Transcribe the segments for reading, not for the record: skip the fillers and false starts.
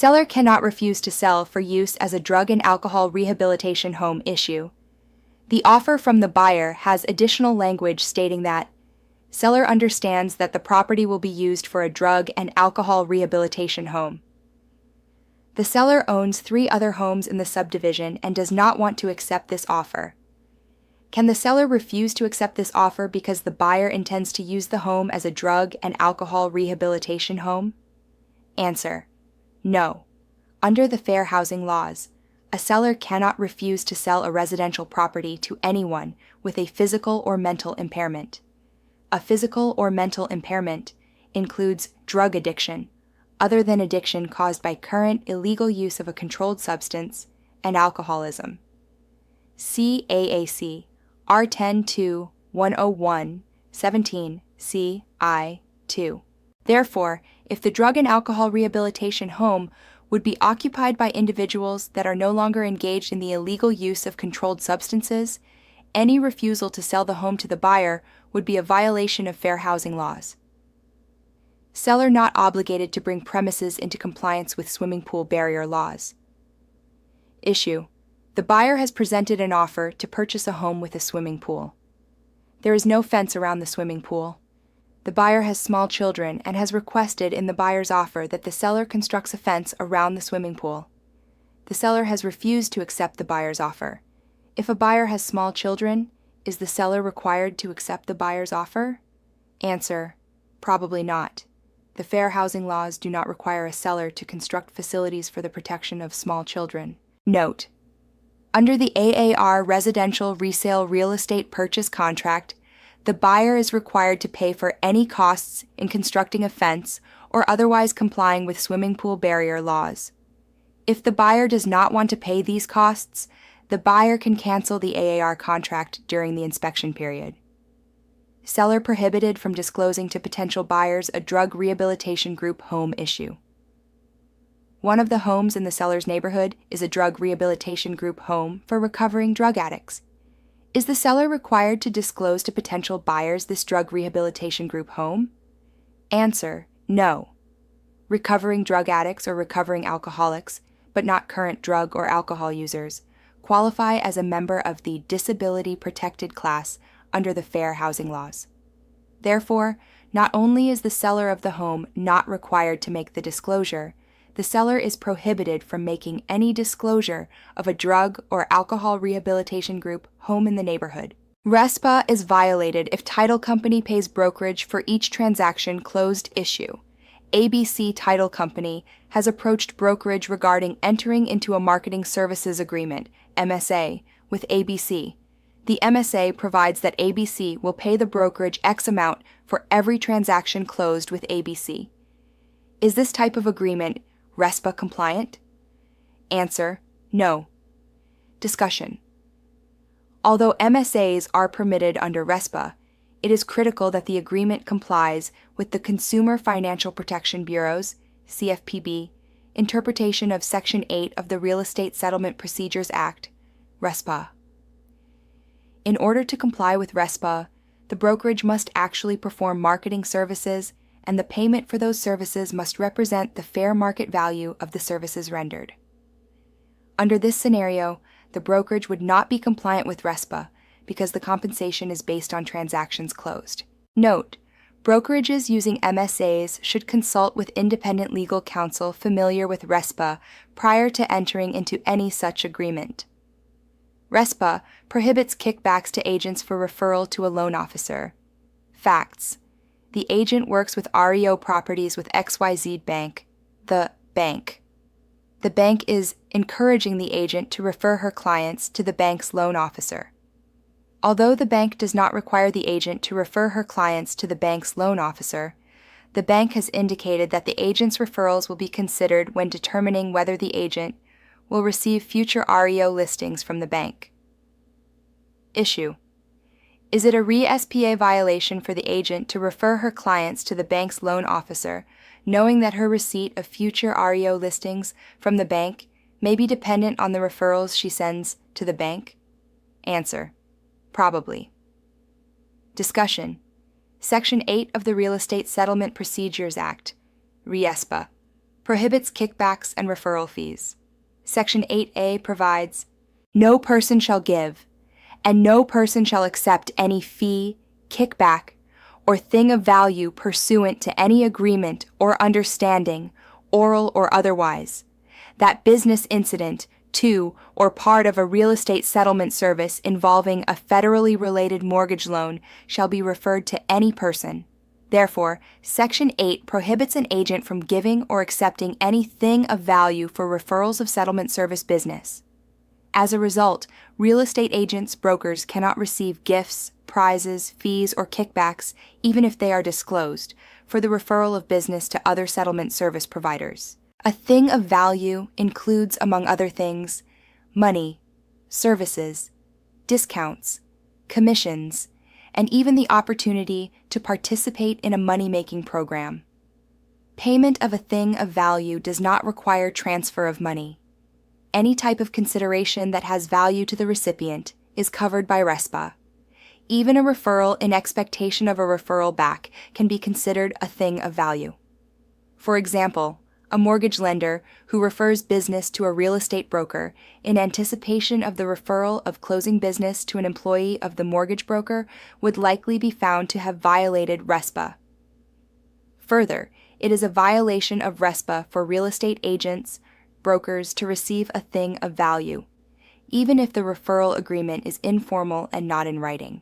Seller cannot refuse to sell for use as a drug and alcohol rehabilitation home issue. The offer from the buyer has additional language stating that seller understands that the property will be used for a drug and alcohol rehabilitation home. The seller owns 3 other homes in the subdivision and does not want to accept this offer. Can the seller refuse to accept this offer because the buyer intends to use the home as a drug and alcohol rehabilitation home? Answer: no. Under the fair housing laws, a seller cannot refuse to sell a residential property to anyone with a physical or mental impairment. A physical or mental impairment includes drug addiction, other than addiction caused by current illegal use of a controlled substance, and alcoholism. See AAC R10-2-101-17 CI-2. Therefore, if the drug and alcohol rehabilitation home would be occupied by individuals that are no longer engaged in the illegal use of controlled substances, any refusal to sell the home to the buyer would be a violation of fair housing laws. Seller not obligated to bring premises into compliance with swimming pool barrier laws. Issue: the buyer has presented an offer to purchase a home with a swimming pool. There is no fence around the swimming pool. The buyer has small children and has requested in the buyer's offer that the seller constructs a fence around the swimming pool. The seller has refused to accept the buyer's offer. If a buyer has small children, is the seller required to accept the buyer's offer? Answer: probably not. The fair housing laws do not require a seller to construct facilities for the protection of small children. Note: under the AAR Residential Resale Real Estate Purchase Contract, the buyer is required to pay for any costs in constructing a fence or otherwise complying with swimming pool barrier laws. If the buyer does not want to pay these costs, the buyer can cancel the AAR contract during the inspection period. Seller prohibited from disclosing to potential buyers a drug rehabilitation group home issue. One of the homes in the seller's neighborhood is a drug rehabilitation group home for recovering drug addicts. Is the seller required to disclose to potential buyers this drug rehabilitation group home? Answer: no. Recovering drug addicts or recovering alcoholics, but not current drug or alcohol users, qualify as a member of the disability protected class under the fair housing laws. Therefore, not only is the seller of the home not required to make the disclosure, the seller is prohibited from making any disclosure of a drug or alcohol rehabilitation group home in the neighborhood. RESPA is violated if title company pays brokerage for each transaction closed issue. ABC Title Company has approached brokerage regarding entering into a marketing services agreement, MSA, with ABC. The MSA provides that ABC will pay the brokerage X amount for every transaction closed with ABC. Is this type of agreement RESPA compliant? Answer: no. Discussion: although MSAs are permitted under RESPA, it is critical that the agreement complies with the Consumer Financial Protection Bureau's (CFPB) interpretation of Section 8 of the Real Estate Settlement Procedures Act, RESPA. In order to comply with RESPA, the brokerage must actually perform marketing services, and the payment for those services must represent the fair market value of the services rendered. Under this scenario, the brokerage would not be compliant with RESPA because the compensation is based on transactions closed. Note: brokerages using MSAs should consult with independent legal counsel familiar with RESPA prior to entering into any such agreement. RESPA prohibits kickbacks to agents for referral to a loan officer. Facts: the agent works with REO properties with XYZ Bank, the bank. The bank is encouraging the agent to refer her clients to the bank's loan officer. Although the bank does not require the agent to refer her clients to the bank's loan officer, the bank has indicated that the agent's referrals will be considered when determining whether the agent will receive future REO listings from the bank. Issue: is it a RE-SPA violation for the agent to refer her clients to the bank's loan officer, knowing that her receipt of future REO listings from the bank may be dependent on the referrals she sends to the bank? Answer: probably. Discussion: Section 8 of the Real Estate Settlement Procedures Act, RE-SPA, prohibits kickbacks and referral fees. Section 8A provides, "No person shall give, and no person shall accept any fee, kickback, or thing of value pursuant to any agreement or understanding, oral or otherwise, that business incident to or part of a real estate settlement service involving a federally related mortgage loan shall be referred to any person." Therefore, Section 8 prohibits an agent from giving or accepting any thing of value for referrals of settlement service business. As a result, real estate agents, brokers cannot receive gifts, prizes, fees, or kickbacks, even if they are disclosed, for the referral of business to other settlement service providers. A thing of value includes, among other things, money, services, discounts, commissions, and even the opportunity to participate in a money-making program. Payment of a thing of value does not require transfer of money. Any type of consideration that has value to the recipient is covered by RESPA. Even a referral in expectation of a referral back can be considered a thing of value. For example, a mortgage lender who refers business to a real estate broker in anticipation of the referral of closing business to an employee of the mortgage broker would likely be found to have violated RESPA. Further, it is a violation of RESPA for real estate agents, brokers to receive a thing of value, even if the referral agreement is informal and not in writing.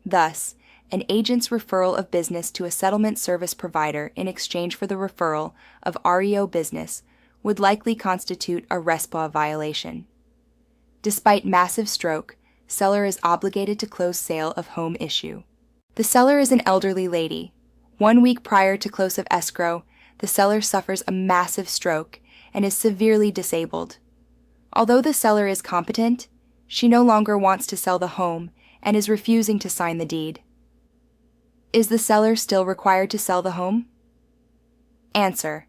Thus, an agent's referral of business to a settlement service provider in exchange for the referral of REO business would likely constitute a RESPA violation. Despite massive stroke, seller is obligated to close sale of home issue. The seller is an elderly lady. 1 week prior to close of escrow, the seller suffers a massive stroke and is severely disabled. Although the seller is competent, she no longer wants to sell the home and is refusing to sign the deed. Is the seller still required to sell the home? Answer: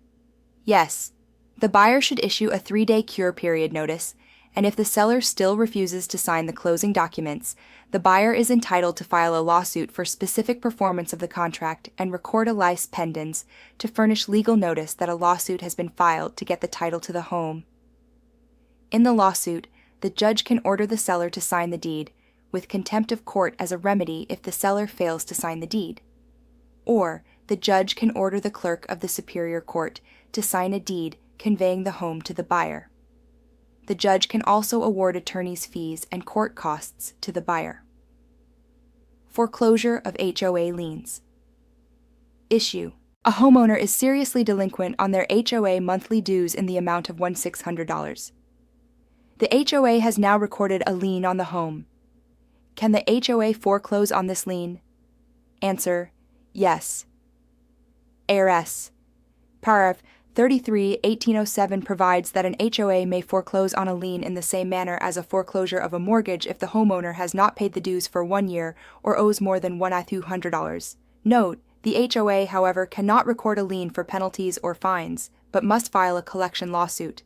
yes. The buyer should issue a 3-day cure period notice, and if the seller still refuses to sign the closing documents, the buyer is entitled to file a lawsuit for specific performance of the contract and record a lis pendens to furnish legal notice that a lawsuit has been filed to get the title to the home. In the lawsuit, the judge can order the seller to sign the deed, with contempt of court as a remedy if the seller fails to sign the deed. Or, the judge can order the clerk of the Superior Court to sign a deed conveying the home to the buyer. The judge can also award attorney's fees and court costs to the buyer. Foreclosure of HOA liens. Issue: a homeowner is seriously delinquent on their HOA monthly dues in the amount of $1,600. The HOA has now recorded a lien on the home. Can the HOA foreclose on this lien? Answer: yes. ARS. Paragraph 33/1807 provides that an HOA may foreclose on a lien in the same manner as a foreclosure of a mortgage if the homeowner has not paid the dues for 1 year or owes more than $1,200. Note: the HOA, however, cannot record a lien for penalties or fines, but must file a collection lawsuit.